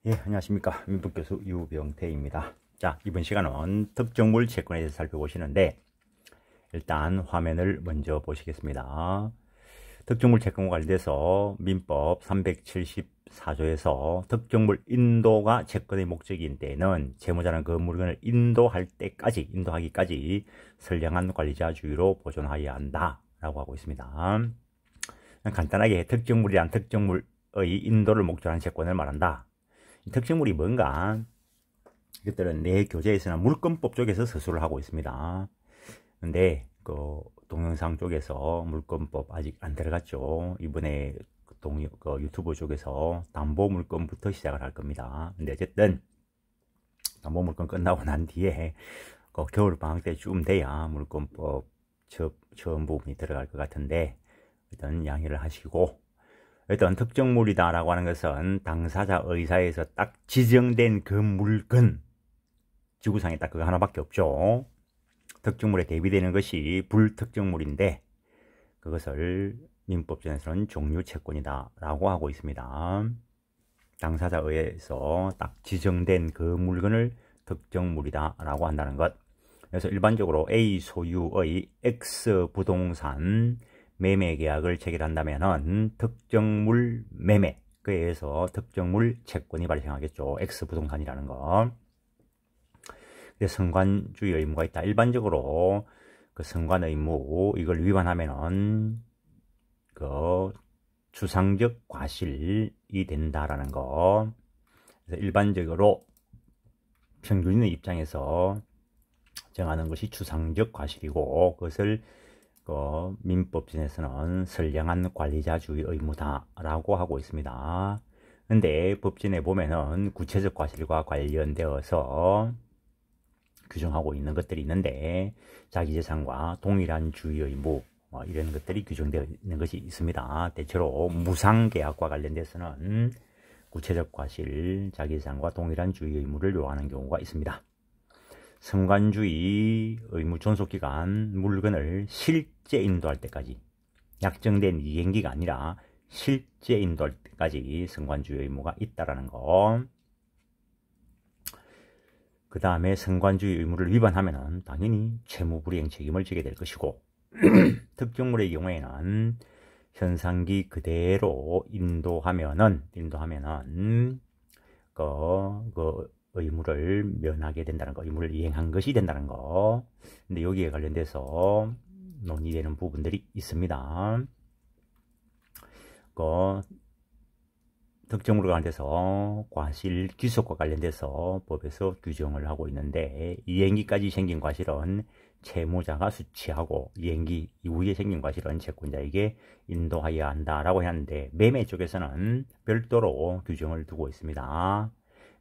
예, 안녕하십니까. 민법교수 유병태입니다. 자, 이번 시간은 특정물 채권에 대해서 살펴보시는데, 일단 화면을 먼저 보시겠습니다. 특정물 채권과 관련돼서 민법 374조에서 특정물 인도가 채권의 목적인 때는 채무자는 그 물건을 인도하기까지 선량한 관리자 주의로 보존하여야 한다 라고 하고 있습니다. 간단하게 특정물이란 특정물의 인도를 목적으로 한 채권을 말한다. 특정물이 뭔가, 이것들은 내 교재에서나 물권법 쪽에서 서술을 하고 있습니다. 근데 그 동영상 쪽에서 물권법 아직 안 들어갔죠. 이번에 유튜브 쪽에서 담보물권부터 시작을 할 겁니다. 근데 어쨌든 담보물권 끝나고 난 뒤에 그 겨울방학 때쯤 돼야 물권법 처음 부분이 들어갈 것 같은데, 일단 양해를 하시고, 일단 특정물이다 라고 하는 것은 당사자 의사에서 딱 지정된 그 물건, 지구상에 딱 그거 하나밖에 없죠. 특정물에 대비되는 것이 불특정물인데, 그것을 민법전에서는 종류채권이다 라고 하고 있습니다. 당사자 의해서 딱 지정된 그 물건을 특정물이다 라고 한다는 것. 그래서 일반적으로 A 소유의 X 부동산 매매 계약을 체결한다면은 특정물 매매, 그에 의해서 특정물 채권이 발생하겠죠. X 부동산이라는 거. 선관주의 의무가 있다. 일반적으로 그 선관 의무, 이걸 위반하면은 그 추상적 과실이 된다라는 거. 그래서 일반적으로 평균인의 입장에서 정하는 것이 추상적 과실이고, 그것을 민법진에서는 선량한 관리자주의 의무다라고 하고 있습니다. 근데 법진에 보면은 구체적 과실과 관련되어서 규정하고 있는 것들이 있는데, 자기재산과 동일한 주의 의무 이런 것들이 규정되어 있는 것이 있습니다. 대체로 무상계약과 관련돼서는 구체적 과실, 자기재산과 동일한 주의 의무를 요하는 경우가 있습니다. 선관주의 의무 존속기간, 물건을 실제 인도할 때까지, 약정된 이행기가 아니라 실제 인도할 때까지 선관주의 의무가 있다라는 거. 그 다음에 선관주의 의무를 위반하면 당연히 채무불이행 책임을 지게 될 것이고, 특정물의 경우에는 현상기 그대로 인도하면은 그 의무를 면하게 된다는 거, 의무를 이행한 것이 된다는 거. 근데 여기에 관련돼서 논의되는 부분들이 있습니다. 특정물과 관련돼서 과실 귀속과 관련돼서 법에서 규정을 하고 있는데, 이행기까지 생긴 과실은 채무자가 수취하고 이행기 이후에 생긴 과실은 채권자에게 인도하여야 한다라고 하는데, 매매 쪽에서는 별도로 규정을 두고 있습니다.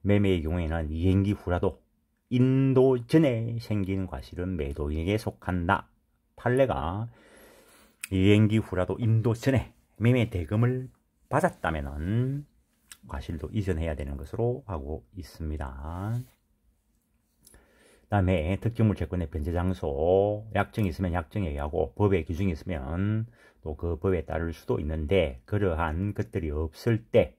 매매의 경우에는 이행기 후라도 인도 전에 생긴 과실은 매도인에게 속한다. 판례가 이행기 후라도 인도 전에 매매 대금을 받았다면은 과실도 이전해야 되는 것으로 하고 있습니다. 그 다음에 특정물 채권의 변제 장소, 약정이 있으면 약정에 의하고 법의 규정이 있으면 또 그 법에 따를 수도 있는데, 그러한 것들이 없을 때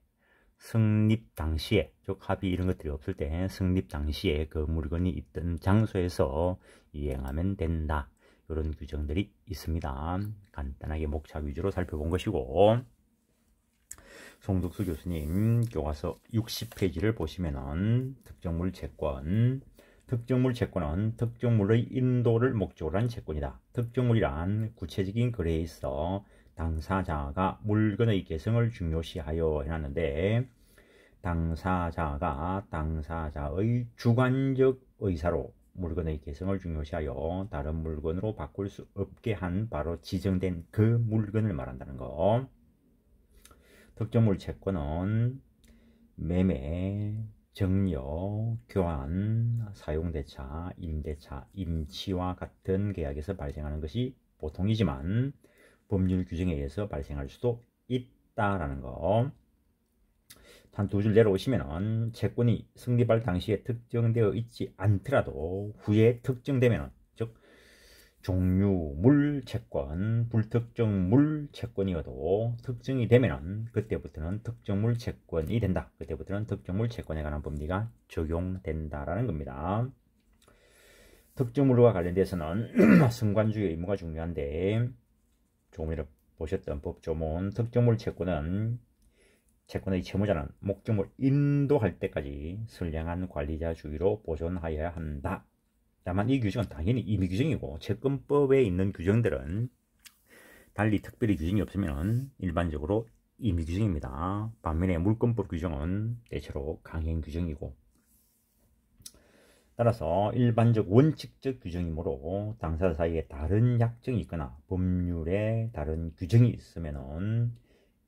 성립 당시에, 즉 합의 이런 것들이 없을 때 성립 당시에 그 물건이 있던 장소에서 이행하면 된다. 이런 규정들이 있습니다. 간단하게 목차 위주로 살펴본 것이고, 송덕수 교수님 교과서 60페이지를 보시면은 특정물 채권은 특정물의 인도를 목적으로 한 채권이다. 특정물이란 구체적인 거래에 있어 당사자가 물건의 개성을 중요시하여 해놨는데, 당사자의 주관적 의사로 물건의 개성을 중요시하여 다른 물건으로 바꿀 수 없게 한 바로 지정된 그 물건을 말한다는 거. 특정물 채권은 매매, 정려, 교환, 사용대차, 임대차, 임치와 같은 계약에서 발생하는 것이 보통이지만 법률 규정에 의해서 발생할 수도 있다라는 거. 한 두 줄 내려오시면은 채권이 성립할 당시에 특정되어 있지 않더라도 후에 특정되면은, 즉 종류 물채권, 불특정 물채권이어도 특정이 되면은 그때부터는 특정물 채권이 된다. 그때부터는 특정물 채권에 관한 법리가 적용된다라는 겁니다. 특정물과 관련돼서는 승관주의 의무가 중요한데 조금 전에 보셨던 법조문 특정물 채권은 채권의 채무자는 목적물 인도할 때까지 선량한 관리자 주의로 보존하여야 한다. 다만 이 규정은 당연히 임의 규정이고 채권법에 있는 규정들은 달리 특별히 규정이 없으면 일반적으로 임의 규정입니다. 반면에 물권법 규정은 대체로 강행 규정이고 따라서 일반적 원칙적 규정이므로 당사자 사이에 다른 약정이 있거나 법률에 다른 규정이 있으면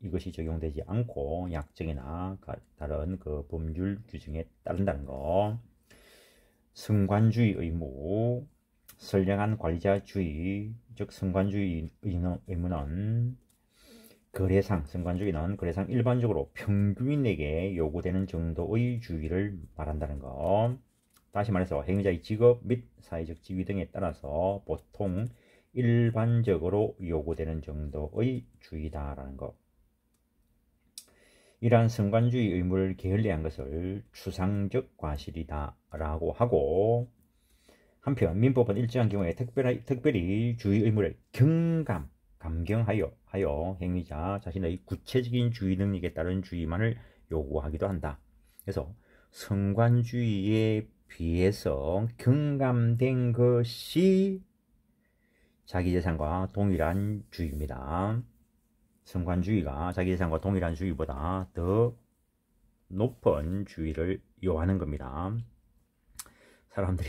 이것이 적용되지 않고 약정이나 다른 그 법률 규정에 따른다는 거. 승관주의 의무, 선량한 관리자주의, 즉 승관주의 의무는 승관주의는 거래상 일반적으로 평균인에게 요구되는 정도의 주의를 말한다는 거. 다시 말해서 행위자의 직업 및 사회적 지위 등에 따라서 보통 일반적으로 요구되는 정도의 주의다라는 것. 이러한 승관주의 의무를 게을리한 것을 추상적 과실이다 라고 하고 한편 민법은 일정한 경우에 특별히 주의 의무를 감경하여 행위자 자신의 구체적인 주의 능력에 따른 주의만을 요구하기도 한다. 그래서 승관주의에 비해서 경감된 것이 자기재산과 동일한 주의입니다. 승관주의가 자기재산과 동일한 주의보다 더 높은 주의를 요하는 겁니다. 사람들이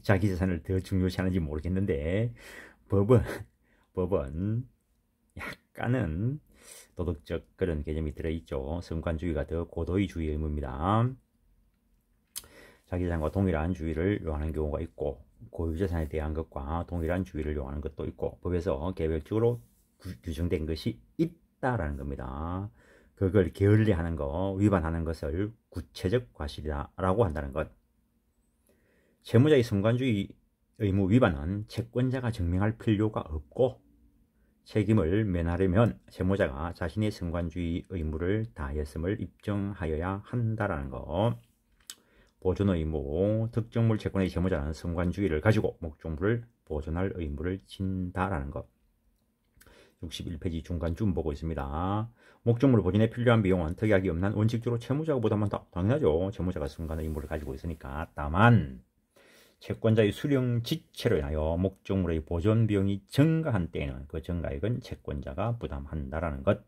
자기재산을 더 중요시하는지 모르겠는데 법은 약간은 도덕적 그런 개념이 들어있죠. 승관주의가 더 고도의 주의 의무입니다. 자기재산과 동일한 주의를 요하는 경우가 있고 고유재산에 대한 것과 동일한 주의를 요하는 것도 있고 법에서 개별적으로 규정된 것이 있다라는 겁니다. 그걸 게을리하는 거, 위반하는 것을 구체적 과실이라고 한다는 것. 채무자의 승관주의 의무 위반은 채권자가 증명할 필요가 없고 책임을 면하려면 채무자가 자신의 승관주의 의무를 다했음을 입증하여야 한다라는 것. 보존 의무, 특정물 채권의 채무자는 승관주의를 가지고 목적물을 보존할 의무를 진다라는 것. 61페이지 중간쯤 보고 있습니다. 목적물 보존에 필요한 비용은 특약이 없는 원칙적으로 채무자가 부담한다. 당연하죠. 채무자가 승관 의무를 가지고 있으니까. 다만 채권자의 수령 지체로 인하여 목적물의 보존 비용이 증가한 때에는 그 증가액은 채권자가 부담한다라는 것.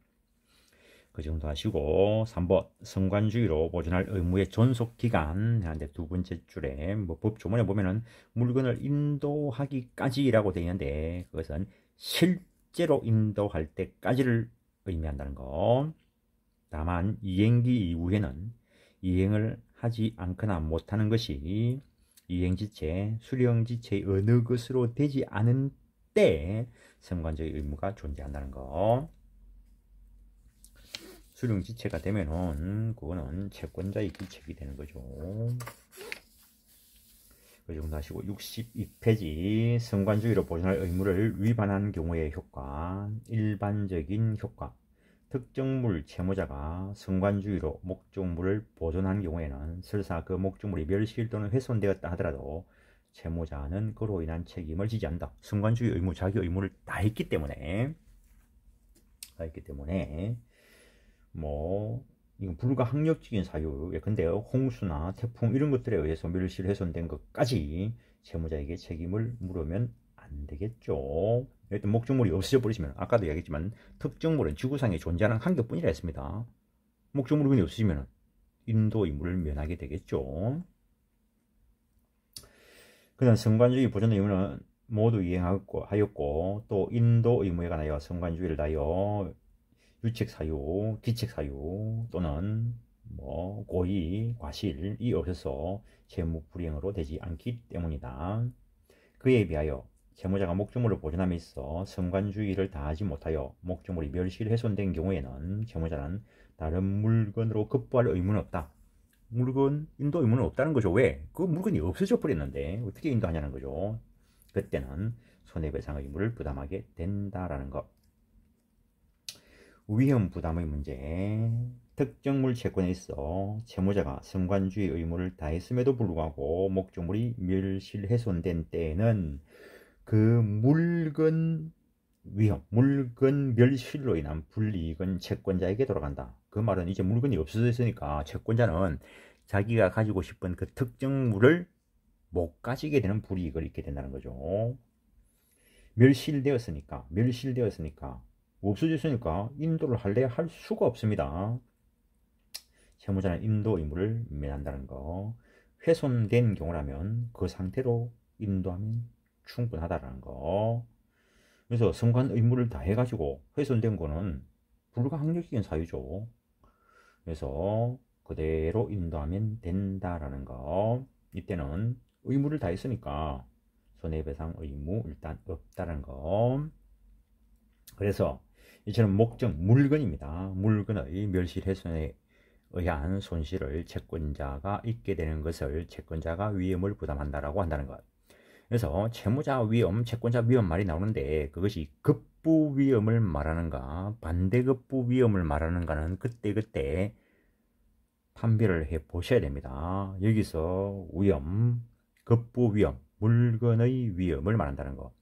그 정도 하시고 3번 승관주의로 보존할 의무의 존속기간 하는데 두 번째 줄에 법조문에 보면은 물건을 인도하기까지라고 되어 있는데 그것은 실제로 인도할 때까지를 의미한다는 거. 다만 이행기 이후에는 이행을 하지 않거나 못하는 것이 이행지체, 수령지체의 어느 것으로 되지 않은 때 승관주의 의무가 존재한다는 거. 수령지체가 되면은 그거는 채권자의 기책이 되는 거죠. 그 정도 하시고 62페이지 승관주의로 보존할 의무를 위반한 경우의 효과. 일반적인 효과. 특정물 채무자가 승관주의로 목적물을 보존한 경우에는 설사 그 목적물이 멸실 또는 훼손되었다 하더라도 채무자는 그로 인한 책임을 지지 않는다. 승관주의 의무, 자기 의무를 다 했기 때문에 이건 불가항력적인 사유. 근데 홍수나 태풍 이런 것들에 의해서 멸실 훼손된 것까지 채무자에게 책임을 물으면 안 되겠죠. 일단 목적물이 없어져 버리시면 아까도 이야기했지만 특정물은 지구상에 존재하는 한 개뿐이라 했습니다. 목적물이 없어지면 인도 의무를 면하게 되겠죠. 그다음 승관주의 보존 의무는 모두 이행하였고 또 인도 의무에 관하여 승관주의를 다하여 유책 사유, 기책 사유 또는 고의, 과실이 없어서 채무 불이행으로 되지 않기 때문이다. 그에 비하여 채무자가 목적물을 보존함에 있어 승관주의를 다하지 못하여 목적물이 멸실 훼손된 경우에는 채무자는 다른 물건으로 급부할 의무는 없다. 물건 인도 의무는 없다는 거죠. 왜? 그 물건이 없어져 버렸는데 어떻게 인도하냐는 거죠. 그때는 손해배상 의무를 부담하게 된다라는 것. 위험 부담의 문제. 특정물 채권에 있어 채무자가 선관주의 의무를 다했음에도 불구하고 목적물이 멸실훼손된 때에는 그 물건 위험, 물건 멸실로 인한 불이익은 채권자에게 돌아간다. 그 말은 이제 물건이 없어졌으니까 채권자는 자기가 가지고 싶은 그 특정물을 못 가지게 되는 불이익을 입게 된다는 거죠. 멸실되었으니까 없어졌으니까 인도를 할래야 할 수가 없습니다. 채무자는 인도 의무를 면한다는 거. 훼손된 경우라면 그 상태로 인도하면 충분하다라는 거. 그래서 선관 의무를 다 해가지고 훼손된 거는 불가항력적인 사유죠. 그래서 그대로 인도하면 된다라는 거. 이때는 의무를 다 했으니까 손해배상 의무 일단 없다라는 거. 그래서 이처럼 목적 물건입니다. 물건의 멸실훼손에 의한 손실을 채권자가 입게 되는 것을 채권자가 위험을 부담한다라고 한다는 것. 그래서 채무자 위험, 채권자 위험 말이 나오는데 그것이 급부 위험을 말하는가 반대급부 위험을 말하는가는 그때그때 판별을 해 보셔야 됩니다. 여기서 위험, 급부 위험, 물건의 위험을 말한다는 거.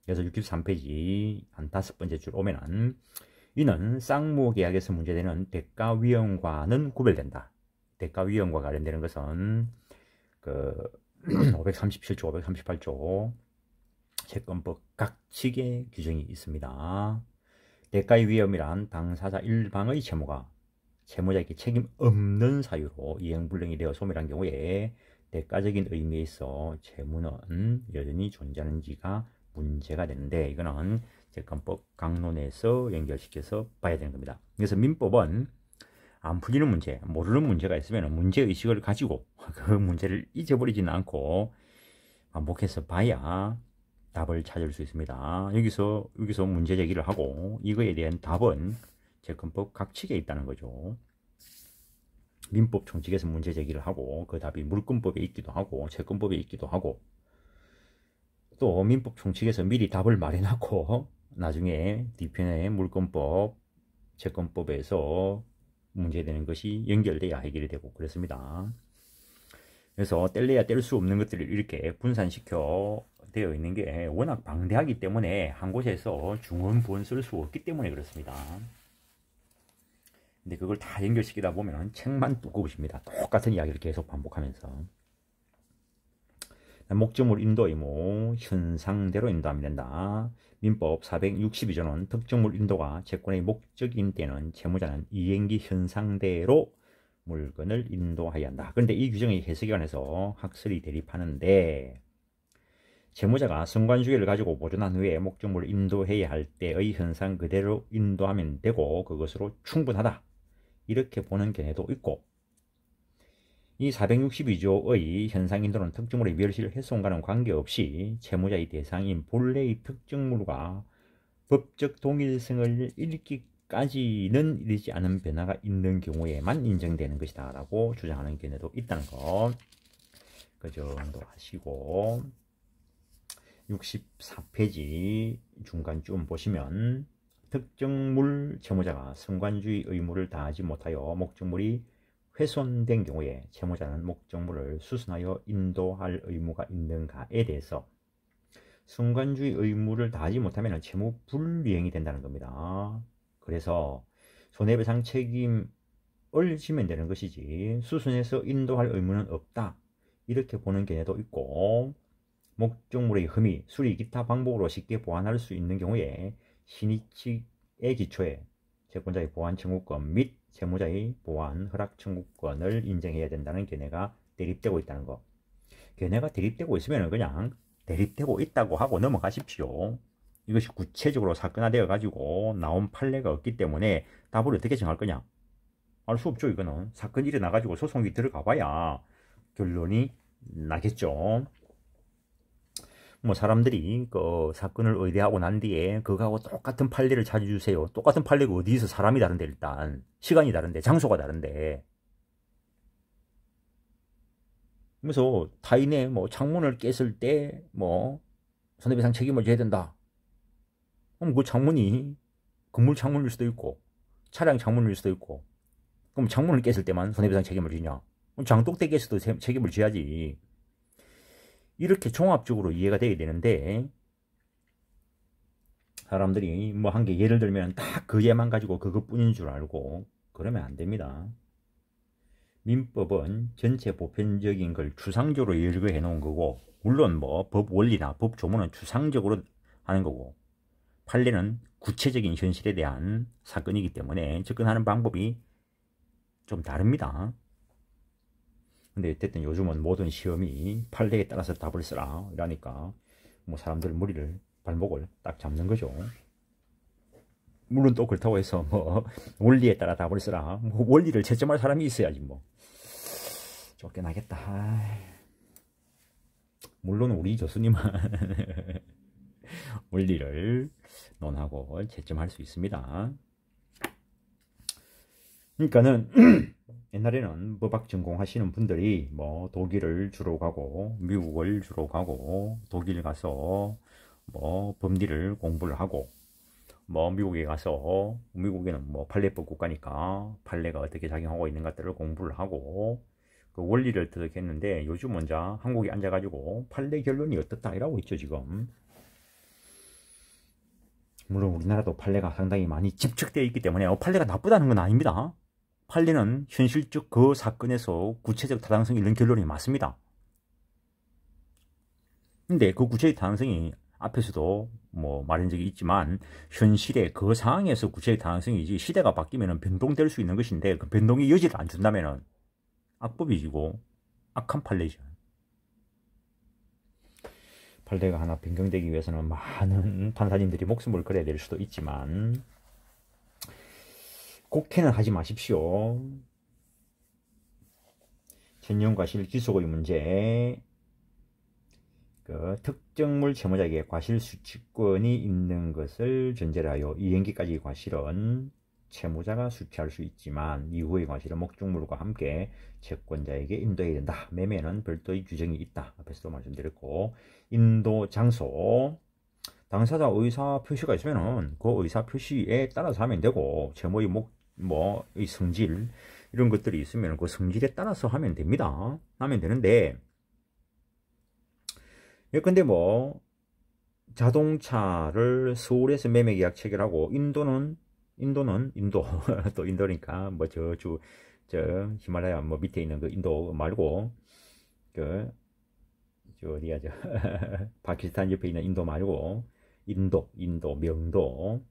그래서 63페이지 한 5번째 줄 오면은 이는 쌍무계약에서 문제되는 대가위험과는 구별된다. 대가위험과 관련되는 것은 그 537조, 538조 채권법 각 측의 규정이 있습니다. 대가의 위험이란 당사자 일방의 채무가 채무자에게 책임 없는 사유로 이행불능이 되어 소멸한 경우에 대가적인 의미에 있어 채무는 여전히 존재하는지가 문제가 되는데 이거는 채권법 강론에서 연결시켜서 봐야 되는 겁니다. 그래서 민법은 안 풀리는 문제, 모르는 문제가 있으면 문제의식을 가지고 그 문제를 잊어버리지는 않고 반복해서 봐야 답을 찾을 수 있습니다. 여기서 문제 제기를 하고 이거에 대한 답은 채권법 각 측에 있다는 거죠. 민법 총칙에서 문제 제기를 하고 그 답이 물권법에 있기도 하고 채권법에 있기도 하고 또 민법 총칙에서 미리 답을 마련하고 나중에 뒤편에 물권법, 채권법에서 문제되는 것이 연결돼야 해결이 되고 그렇습니다. 그래서 뗄래야 뗄 수 없는 것들을 이렇게 분산시켜 되어 있는 게 워낙 방대하기 때문에 한 곳에서 중원부원 쓸 수 없기 때문에 그렇습니다. 근데 그걸 다 연결시키다 보면 책만 두꺼우십니다. 똑같은 이야기를 계속 반복하면서. 목적물 인도 의무 현상대로 인도하면 된다. 민법 462조는 특정물 인도가 채권의 목적인 때는 채무자는 이행기 현상대로 물건을 인도하여야 한다. 그런데 이 규정의 해석에 관해서 학설이 대립하는데 채무자가 선관주의를 가지고 보존한 후에 목적물을 인도해야 할 때의 현상 그대로 인도하면 되고 그것으로 충분하다. 이렇게 보는 견해도 있고 이 462조의 현상 인도는 특정물의 멸실 훼손과는 관계없이 채무자의 대상인 본래의 특정물과 법적 동일성을 잃기까지는 이르지 않은 변화가 있는 경우에만 인정되는 것이다 라고 주장하는 견해도 있다는 거 그 정도 하시고 64페이지 중간쯤 보시면 특정물 채무자가 선관주의 의무를 다하지 못하여 목적물이 훼손된 경우에 채무자는 목적물을 수선하여 인도할 의무가 있는가에 대해서 선관주의 의무를 다하지 못하면 채무 불이행이 된다는 겁니다. 그래서 손해배상 책임을 지면 되는 것이지 수선해서 인도할 의무는 없다. 이렇게 보는 견해도 있고 목적물의 흠의, 수리, 기타 방법으로 쉽게 보완할 수 있는 경우에 신의칙의 기초에 채권자의 보완 청구권 및 채무자의 보완 허락 청구권을 인정해야 된다는 견해가 대립되고 있다는 거. 견해가 대립되고 있으면 그냥 대립되고 있다고 하고 넘어가십시오. 이것이 구체적으로 사건화되어 가지고 나온 판례가 없기 때문에 답을 어떻게 정할 거냐? 알 수 없죠. 이거는 사건이 일어나 가지고 소송이 들어가 봐야 결론이 나겠죠. 뭐 사람들이 그 사건을 의뢰하고 난 뒤에 그거하고 똑같은 판례를 찾아주세요. 똑같은 판례가 어디서 사람이 다른데 일단 시간이 다른데 장소가 다른데 그래서 타인의 뭐 창문을 깼을 때 뭐 손해배상 책임을 져야 된다. 그럼 그 창문이 건물 창문일 수도 있고 차량 창문일 수도 있고, 그럼 창문을 깼을 때만 손해배상 책임을 지냐? 장독대 깼어도 책임을 져야지. 이렇게 종합적으로 이해가 돼야 되는데, 사람들이 뭐 한 개 예를 들면 딱 그 예만 가지고 그것뿐인 줄 알고 그러면 안 됩니다. 민법은 전체 보편적인 걸 추상적으로 열거해 놓은 거고, 물론 뭐 법 원리나 법 조문은 추상적으로 하는 거고, 판례는 구체적인 현실에 대한 사건이기 때문에 접근하는 방법이 좀 다릅니다. 근데 어쨌든 요즘은 모든 시험이 판례에 따라서 답을 쓰라 이러니까 뭐 사람들 머리를 발목을 딱 잡는 거죠. 물론 또 그렇다고 해서 뭐 원리에 따라 답을 쓰라, 뭐 원리를 채점할 사람이 있어야지 뭐. 쫓겨나겠다. 물론 우리 교수님은 원리를 논하고 채점할 수 있습니다. 그러니까는 옛날에는 법학 전공하시는 분들이 뭐 독일을 주로 가고 미국을 주로 가고, 독일 가서 뭐 법리를 공부를 하고, 뭐 미국에 가서, 미국에는 뭐 판례법 국가니까 판례가 어떻게 작용하고 있는 것들을 공부를 하고 그 원리를 터득했는데, 요즘 먼저 한국에 앉아가지고 판례 결론이 어떻다 이라고 있죠 지금. 물론 우리나라도 판례가 상당히 많이 집착되어 있기 때문에 판례가 나쁘다는 건 아닙니다. 판례는 현실적 그 사건에서 구체적 타당성이 있는 결론이 맞습니다. 근데 그 구체적 타당성이 앞에서도 뭐 말한 적이 있지만, 현실의 그 상황에서 구체적 타당성이지, 시대가 바뀌면 변동될 수 있는 것인데 그 변동의 여지를 안 준다면 악법이지고 악한 판례죠. 판례가 하나 변경되기 위해서는 많은 판사님들이 목숨을 걸어야 될 수도 있지만, 곡해는 하지 마십시오. 전형과실 기소고의 문제, 그 특정물 채무자에게 과실수취권이 있는 것을 전제로 하여 이행기까지 과실은 채무자가 수취할 수 있지만 이후의 과실은 목적물과 함께 채권자에게 인도해야 된다. 매매는 별도의 규정이 있다. 앞에서도 말씀드렸고, 인도 장소, 당사자 의사 표시가 있으면은 그 의사 표시에 따라서 하면 되고, 채무의 이 성질 이런 것들이 있으면 그 성질에 따라서 하면 됩니다. 하면 되는데, 예컨대 뭐 자동차를 서울에서 매매 계약 체결하고, 인도 또 인도니까 뭐 저 히말라야 뭐 밑에 있는 그 인도 말고 저 어디야 저 파키스탄 옆에 있는 인도 말고, 인도 명도,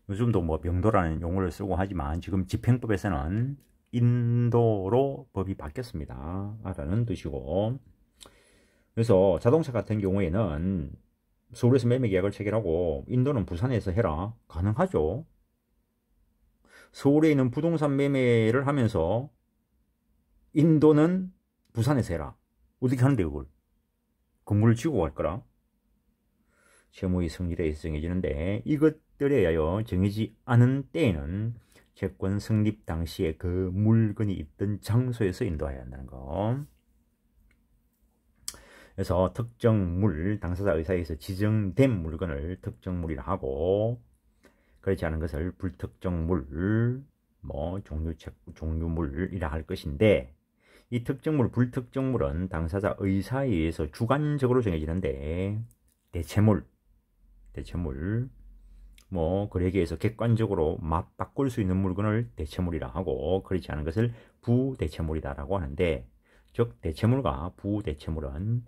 요즘도 뭐 명도라는 용어를 쓰고 하지만 지금 집행법에서는 인도로 법이 바뀌었습니다. 라는 뜻이고, 그래서 자동차 같은 경우에는 서울에서 매매 계약을 체결하고 인도는 부산에서 해라, 가능하죠. 서울에 있는 부동산 매매를 하면서 인도는 부산에서 해라, 어떻게 하는데 그걸? 건물을 지고 갈 거라? 채무의 성질에 의해서 정해지는데, 이것들에 의하여 정해지지 않은 때에는 채권 성립 당시에 그 물건이 있던 장소에서 인도해야 한다는 거. 그래서 특정물, 당사자 의사에서 지정된 물건을 특정물이라 하고, 그렇지 않은 것을 불특정물, 뭐 종류물이라 할 것인데, 이 특정물, 불특정물은 당사자 의사에 의해서 주관적으로 정해지는데, 대체물, 뭐 거래계에서 객관적으로 맞바꿀 수 있는 물건을 대체물이라 하고, 그렇지 않은 것을 부대체물이다 라고 하는데, 즉 대체물과 부대체물은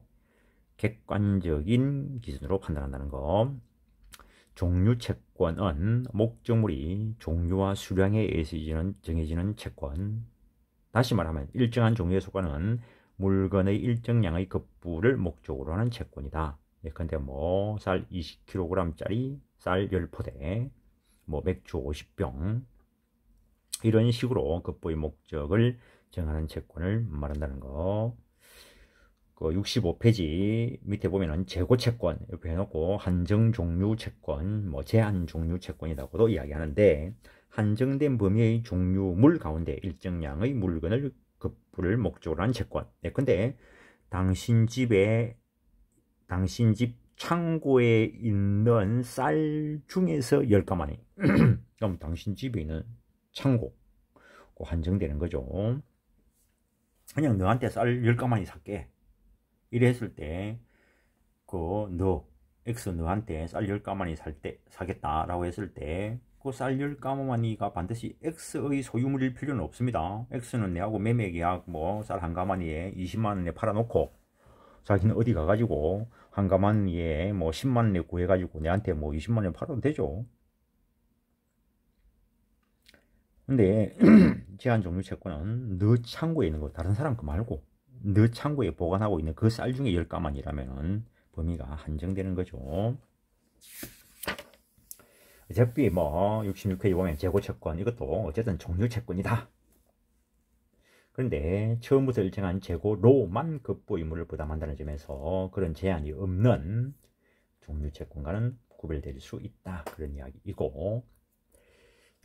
객관적인 기준으로 판단한다는 거. 종류채권은 목적물이 종류와 수량에 의해서 정해지는 채권. 다시 말하면 일정한 종류에 속하는 물건의 일정량의 급부를 목적으로 하는 채권이다. 예컨대 뭐 쌀 20kg짜리 쌀 10포대, 뭐 맥주 50병, 이런 식으로 급부의 목적을 정하는 채권을 말한다는 거. 그 65페이지 밑에 보면은 재고채권 이렇게 해놓고 한정종류채권, 뭐 제한종류채권이라고도 이야기하는데, 한정된 범위의 종류물 가운데 일정량의 물건을 급부를 목적으로 한 채권. 예컨대 당신 집 창고에 있는 쌀 중에서 10가마니 그럼 당신 집에 있는 창고 한정되는 거죠. 그냥 너한테 쌀 10가마니 살게 이래 했을 때 X 너한테 쌀 10가마니 사겠다 라고 했을 때 그 쌀 10가마니가 반드시 X의 소유물일 필요는 없습니다. X는 내하고 매매계약 쌀 한 가마니에 20만원에 팔아놓고 자기는 어디 가가지고 한 가마니에 10만원에 구해가지고 내한테 20만원에 팔아도 되죠. 근데 제한 종류 채권은 너 창고에 있는 거, 다른 사람 거 말고 너 창고에 보관하고 있는 그 쌀 중에 10가마니라면 범위가 한정되는 거죠. 어차피 66페이지 보면 재고채권 이것도 어쨌든 종류채권이다. 그런데 처음부터 일정한 재고로만 급부 의무를 부담한다는 점에서 그런 제한이 없는 종류채권과는 구별될 수 있다. 그런 이야기이고,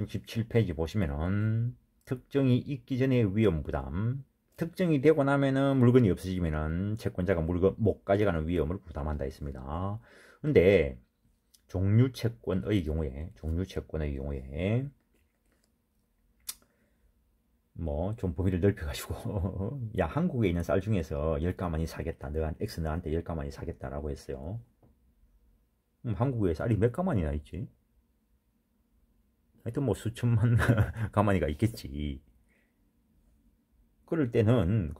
67페이지 보시면은 특정이 있기 전에 위험 부담, 특정이 되고 나면은 물건이 없어지면은 채권자가 물건 못 가져가는 위험을 부담한다 했습니다. 근데 종류채권의 경우에 좀 범위를 넓혀가지고 야, 한국에 있는 쌀 중에서 10가마니 사겠다, X 너한테 10가마니 사겠다라고 했어요. 한국에 쌀이 몇 가마니나 있지? 하여튼 수천만 가마니가 있겠지. 그럴 때는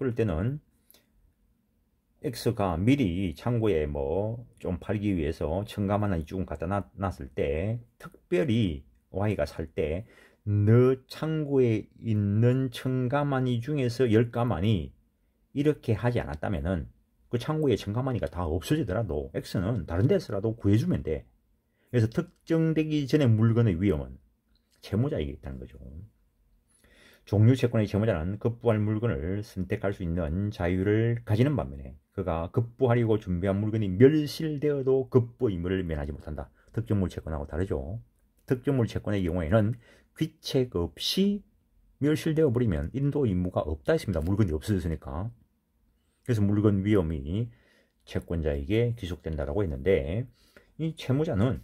X가 미리 창고에 좀 팔기 위해서 1000가마니 쭉 갖다 놨을 때, 특별히 Y가 살 때 너 창고에 있는 1000가마니 중에서 10가마니 이렇게 하지 않았다면은 그 창고에 1000가마니가 다 없어지더라도 X는 다른 데서라도 구해주면 돼. 그래서 특정되기 전에 물건의 위험은 채무자에게 있다는 거죠. 종류채권의 채무자는 급부할 물건을 선택할 수 있는 자유를 가지는 반면에 그가 급부하려고 준비한 물건이 멸실되어도 급부 의무를 면하지 못한다. 특정물 채권하고 다르죠. 특정물 채권의 경우에는 귀책 없이 멸실되어 버리면 인도 의무가 없다 했습니다. 물건이 없어졌으니까. 그래서 물건 위험이 채권자에게 귀속된다라고 했는데, 이 채무자는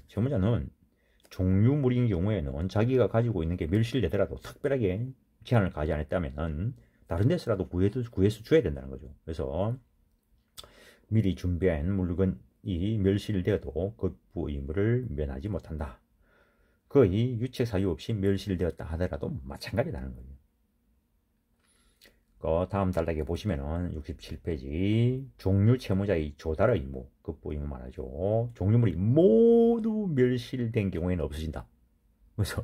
종류물인 경우에는 자기가 가지고 있는 게 멸실되더라도 특별하게 제한을 가지 않았다면 다른 데서라도 구해서 줘야 된다는 거죠. 그래서 미리 준비한 물건이 멸실되어도 급부 의무를 면하지 못한다. 거의 유책 사유 없이 멸실되었다 하더라도 마찬가지라는 거예요. 다음 단락에 보시면은 67페이지 종류 채무자의 조달 의무, 급부 의무 말하죠. 종류물이 모두 멸실된 경우에는 없어진다. 그래서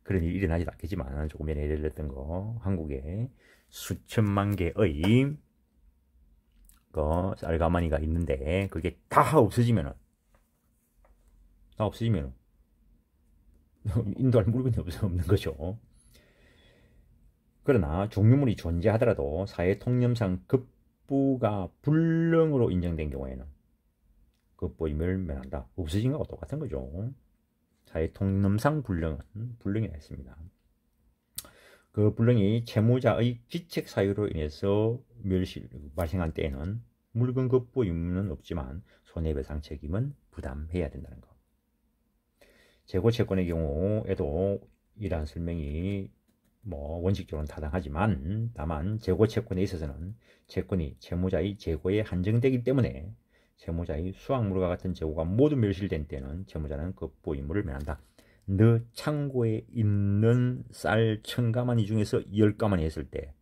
그런 일이 일어나지 않겠지만 조금 전에 예를 들었던 거, 한국에 수천만 개의 쌀가마니가 있는데 그게 다 없어지면은 인도할 물건이 없는 거죠. 그러나 종류물이 존재하더라도 사회통념상 급부가 불능으로 인정된 경우에는 급부 의무를 면한다. 없어진 거하고 똑같은 거죠. 사회통념상 불능이라 했습니다. 그 불능이 채무자의 귀책 사유로 인해서 발생한 때에는 물건 급부 의무는 없지만 손해배상 책임은 부담해야 된다는 것. 재고채권의 경우에도 이러한 설명이 원칙적으로는 타당하지만, 다만 재고채권에 있어서는 채권이 채무자의 재고에 한정되기 때문에 채무자의 수확물과 같은 재고가 모두 멸실된 때는 채무자는 급부 의무를 면한다. 너 창고에 있는 쌀 1000가마니 중에서 10가마니 했을 때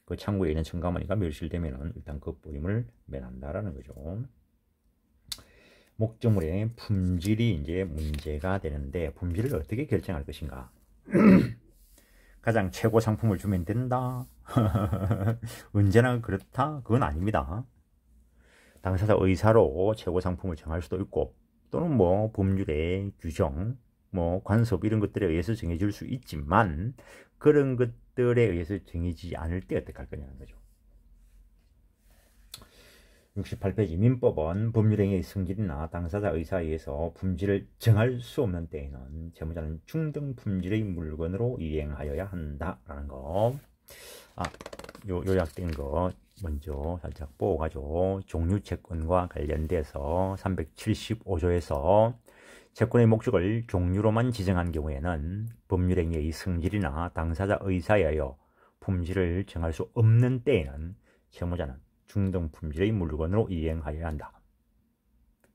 그 창고에 있는 1000가마니가 멸실되면 일단 급부 의무를 면한다라는 거죠. 목적물의 품질이 이제 문제가 되는데, 품질을 어떻게 결정할 것인가? 가장 최고 상품을 주면 된다. 언제나 그렇다? 그건 아닙니다. 당사자 의사로 최고 상품을 정할 수도 있고, 또는 법률의 규정, 관습 이런 것들에 의해서 정해질 수 있지만, 그런 것들에 의해서 정해지지 않을 때 어떻게 할 거냐는 거죠. 68페이지 민법은 법률행위의 성질이나 당사자 의사에 의해서 품질을 정할 수 없는 때에는 채무자는 중등 품질의 물건으로 이행하여야 한다라는 거. 요약된 거 먼저 살짝 보고 가죠. 종류채권과 관련돼서 375조에서 채권의 목적을 종류로만 지정한 경우에는 법률행위의 성질이나 당사자 의사에 의하여 품질을 정할 수 없는 때에는 채무자는 중등 품질의 물건으로 이행하여야 한다.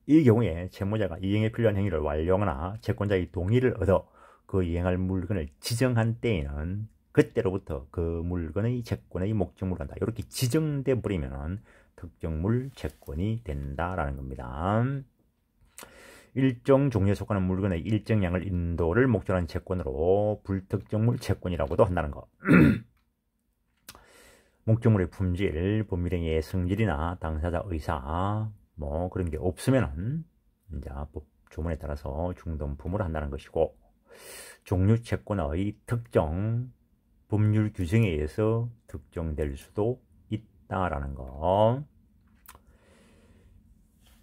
이 경우에 채무자가 이행에 필요한 행위를 완료하거나 채권자의 동의를 얻어 그 이행할 물건을 지정한 때에는 그때로부터 그 물건의 채권의 목적물을 한다. 이렇게 지정돼 버리면 특정물 채권이 된다라는 겁니다. 일정 종류에 속하는 물건의 일정량을 인도를 목적으로 한 채권으로 불특정물 채권이라고도 한다는 거. 목적물의 품질, 법률행위의 성질이나 당사자 의사 뭐 그런 게 없으면은 이제 법 조문에 따라서 중등품으로 한다는 것이고, 종류 채권의 특정 법률 규정에 의해서 특정될 수도 있다라는 거.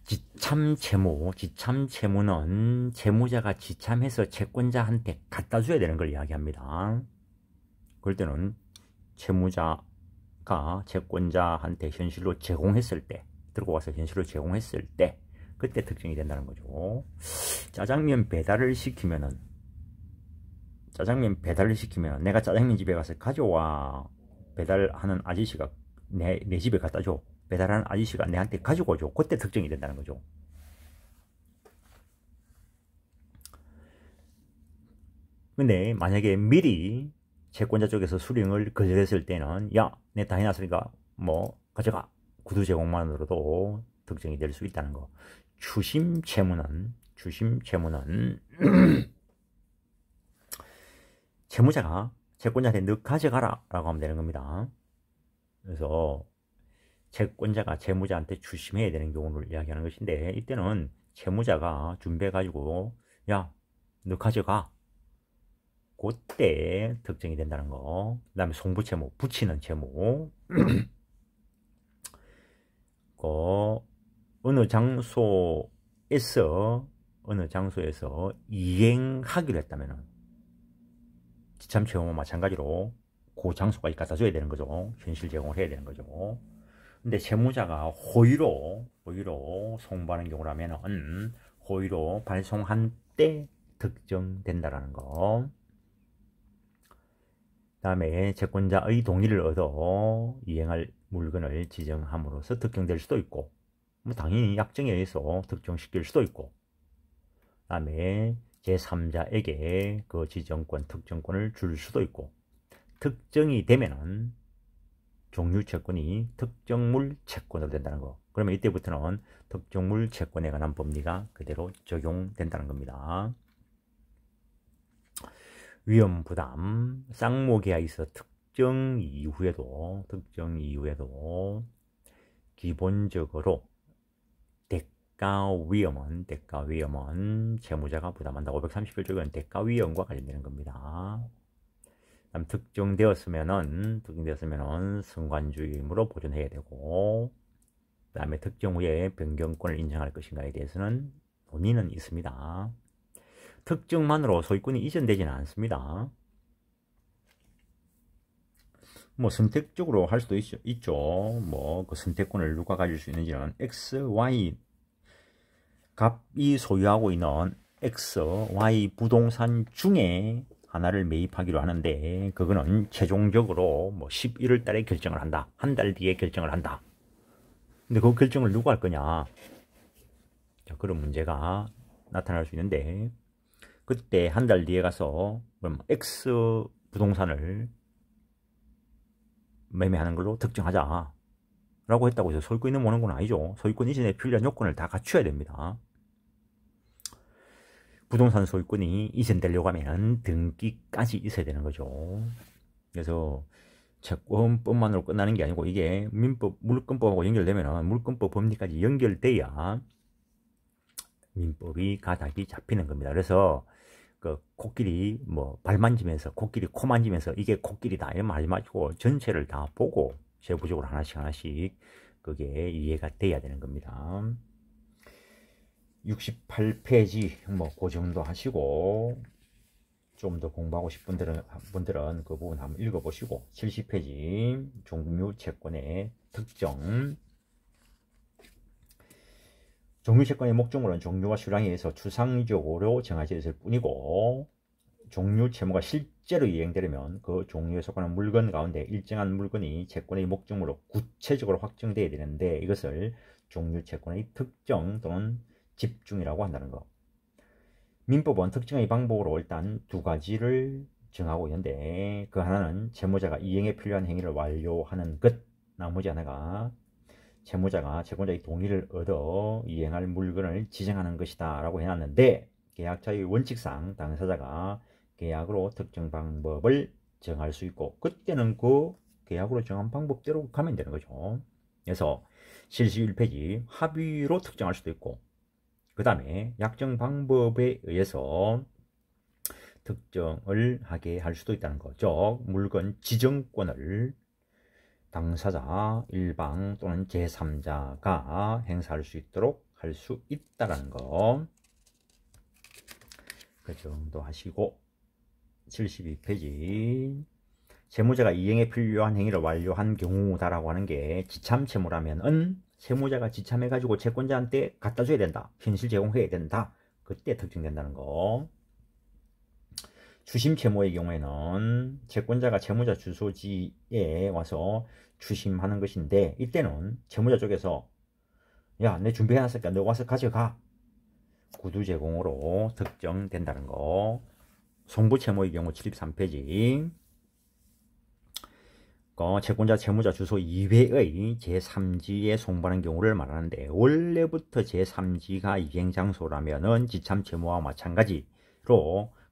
지참채무, 지참채무는 채무자가 지참해서 채권자한테 갖다 줘야 되는 걸 이야기합니다. 그럴 때는 채무자가 채권자한테 현실로 제공했을 때, 들고 와서 현실로 제공했을 때 그때 특정이 된다는 거죠. 짜장면 배달을 시키면 내가 짜장면 집에 가서 가져와, 배달하는 아저씨가 내 집에 갖다 줘, 배달하는 아저씨가 내한테 가지고 오죠. 그때 특정이 된다는 거죠. 근데 만약에 미리 채권자 쪽에서 수령을 거절했을 때는 야, 내 다 해놨으니까 뭐 가져가, 구두 제공만으로도 특정이 될 수 있다는 거. 추심채무는 채무자가 채권자한테 너 가져가라 라고 하면 되는 겁니다. 그래서 채권자가 채무자한테 추심해야 되는 경우를 이야기하는 것인데, 이때는 채무자가 준비해 가지고 야, 너 가져가, 그때 특정이 된다는 거. 그 다음에 송부채무, 붙이는 채무. 어느 장소에서 이행하기로 했다면 지참채무와 마찬가지로 그 장소까지 갖다 줘야 되는 거죠. 현실 제공을 해야 되는 거죠. 근데 채무자가 호의로 송부하는 경우라면 호의로 발송한 때 특정된다라는 거. 그 다음에 채권자의 동의를 얻어 이행할 물건을 지정함으로써 특정될 수도 있고, 뭐 당연히 약정에 의해서 특정시킬 수도 있고, 그 다음에 제3자에게 그 지정권, 특정권을 줄 수도 있고, 특정이 되면은 종류 채권이 특정물 채권으로 된다는 거. 그러면 이때부터는 특정물 채권에 관한 법리가 그대로 적용된다는 겁니다. 위험부담, 쌍모계약에 있어 특정 이후에도 기본적으로 대가위험은 채무자가 부담한다. 531조는 대가위험과 관련되는 겁니다. 다음 특정되었으면은 승관주의임으로 보존해야 되고, 그 다음에 특정 후에 변경권을 인정할 것인가에 대해서는 논의는 있습니다. 특정만으로 소유권이 이전되지는 않습니다. 뭐 선택적으로 할 수도 있죠. 뭐 그 선택권을 누가 가질 수 있는지는 X, Y 값이 소유하고 있는 X, Y 부동산 중에 하나를 매입하기로 하는데, 그거는 최종적으로 뭐 11월 달에 결정을 한다, 한 달 뒤에 결정을 한다. 근데 그 결정을 누가 할 거냐, 자, 그런 문제가 나타날 수 있는데, 그때 한 달 뒤에 가서 그럼 X 부동산을 매매하는 걸로 특정하자 라고 했다고 해서 소유권 있는 모는 건 아니죠. 소유권 이전에 필요한 요건을 다 갖춰야 됩니다. 부동산 소유권이 이전되려고 하면 등기까지 있어야 되는 거죠. 그래서 채권법만으로 끝나는 게 아니고, 이게 민법, 물권법하고 연결되면 물권법 법리까지 연결돼야 민법이 가닥이 잡히는 겁니다. 그래서 그 코끼리 뭐 발 만지면서, 코끼리 코 만지면서 이게 코끼리다 이런 말 하지 마시고 전체를 다 보고 세부적으로 하나씩 그게 이해가 돼야 되는 겁니다. 68페이지 뭐 그 정도 하시고, 좀 더 공부하고 싶은 분들은 그 부분 한번 읽어보시고 70페이지 종류채권의 특정. 종류채권의 목적물은 종류와 수량에 의해서 추상적으로 정해져 있을 뿐이고 종류채무가 실제로 이행되려면 그 종류에 속하는 물건 가운데 일정한 물건이 채권의 목적물로 구체적으로 확정되어야 되는데 이것을 종류채권의 특정 또는 집중이라고 한다는 것. 민법은 특정의 방법으로 일단 두 가지를 정하고 있는데 그 하나는 채무자가 이행에 필요한 행위를 완료하는 것, 나머지 하나가 채무자가 채권자의 동의를 얻어 이행할 물건을 지정하는 것이다 라고 해놨는데 계약자의 원칙상 당사자가 계약으로 특정 방법을 정할 수 있고 그때는 그 계약으로 정한 방법대로 가면 되는 거죠. 그래서 71페이지 합의로 특정할 수도 있고 그 다음에 약정 방법에 의해서 특정을 하게 할 수도 있다는 거죠. 물건 지정권을 당사자, 일방 또는 제3자가 행사할 수 있도록 할 수 있다는 거. 그 정도 하시고 72페이지 채무자가 이행에 필요한 행위를 완료한 경우다라고 하는 게 지참채무라면은 채무자가 지참해가지고 채권자한테 갖다 줘야 된다. 현실 제공해야 된다. 그때 특정된다는 거. 추심채무의 경우에는 채권자가 채무자 주소지에 와서 추심하는 것인데 이때는 채무자 쪽에서 야, 내 준비해놨으니까 너 와서 가져가. 구두 제공으로 특정된다는 거. 송부채무의 경우 73페이지 채권자 채무자 주소 이외의 제3지에 송부하는 경우를 말하는데 원래부터 제3지가 이행장소라면은 지참채무와 마찬가지로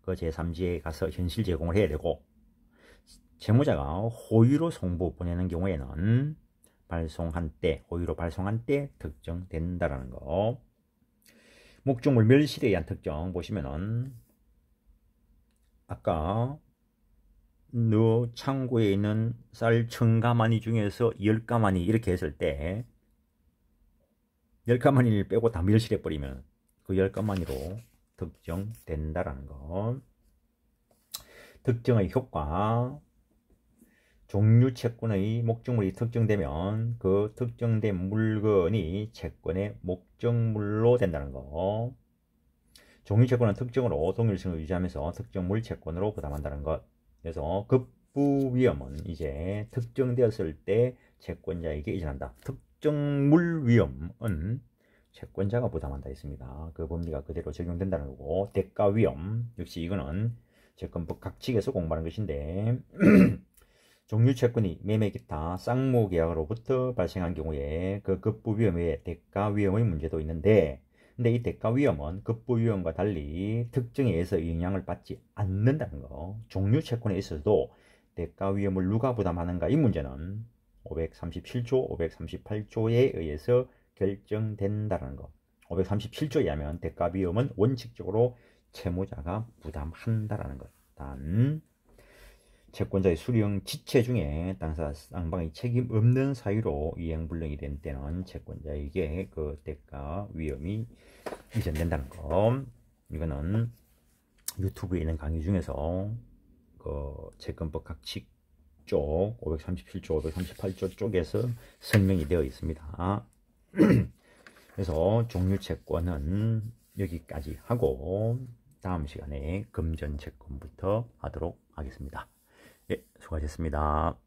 그 제3지에 가서 현실 제공을 해야 되고 채무자가 호의로 송부 보내는 경우에는 발송한 때, 호의로 발송한 때 특정된다라는 거. 목적물 멸실에 의한 특정 보시면은 아까 너 창고에 있는 쌀 1000가마니 중에서 10가마니 이렇게 했을 때 10가마니를 빼고 다 멸실해 버리면 그 10가마니로 특정된다라는 거. 특정의 효과. 종류 채권의 목적물이 특정되면 그 특정된 물건이 채권의 목적물로 된다는 거. 종류 채권은 특정으로 동일성을 유지하면서 특정물 채권으로 부담한다는 것. 그래서 급부 위험은 이제 특정되었을 때 채권자에게 이전한다. 특정물 위험은 채권자가 부담한다 했습니다. 그 법리가 그대로 적용된다는 거고 대가 위험 역시 이거는 채권법 각칙에서 공부하는 것인데 종류 채권이 매매 기타 쌍무 계약으로부터 발생한 경우에 그 급부 위험의 대가 위험의 문제도 있는데 근데 이 대가 위험은 급부 위험과 달리 특정에 의해서 영향을 받지 않는다는 거. 종류 채권에 있어서도 대가 위험을 누가 부담하는가 이 문제는 537조, 538조에 의해서 결정된다는 거. 537조에 하면 대가 위험은 원칙적으로 채무자가 부담한다라는 것. 단 채권자의 수령 지체 중에 당사자 쌍방의 책임 없는 사유로 이행불능이 된 때는 채권자에게 그 대가 위험이 이전된다는 거. 이거는 유튜브에 있는 강의 중에서 그 채권법 각칙 쪽 537조, 538조 쪽에서 설명이 되어 있습니다. 그래서 종류채권은 여기까지 하고 다음 시간에 금전채권부터 하도록 하겠습니다. 예, 수고하셨습니다.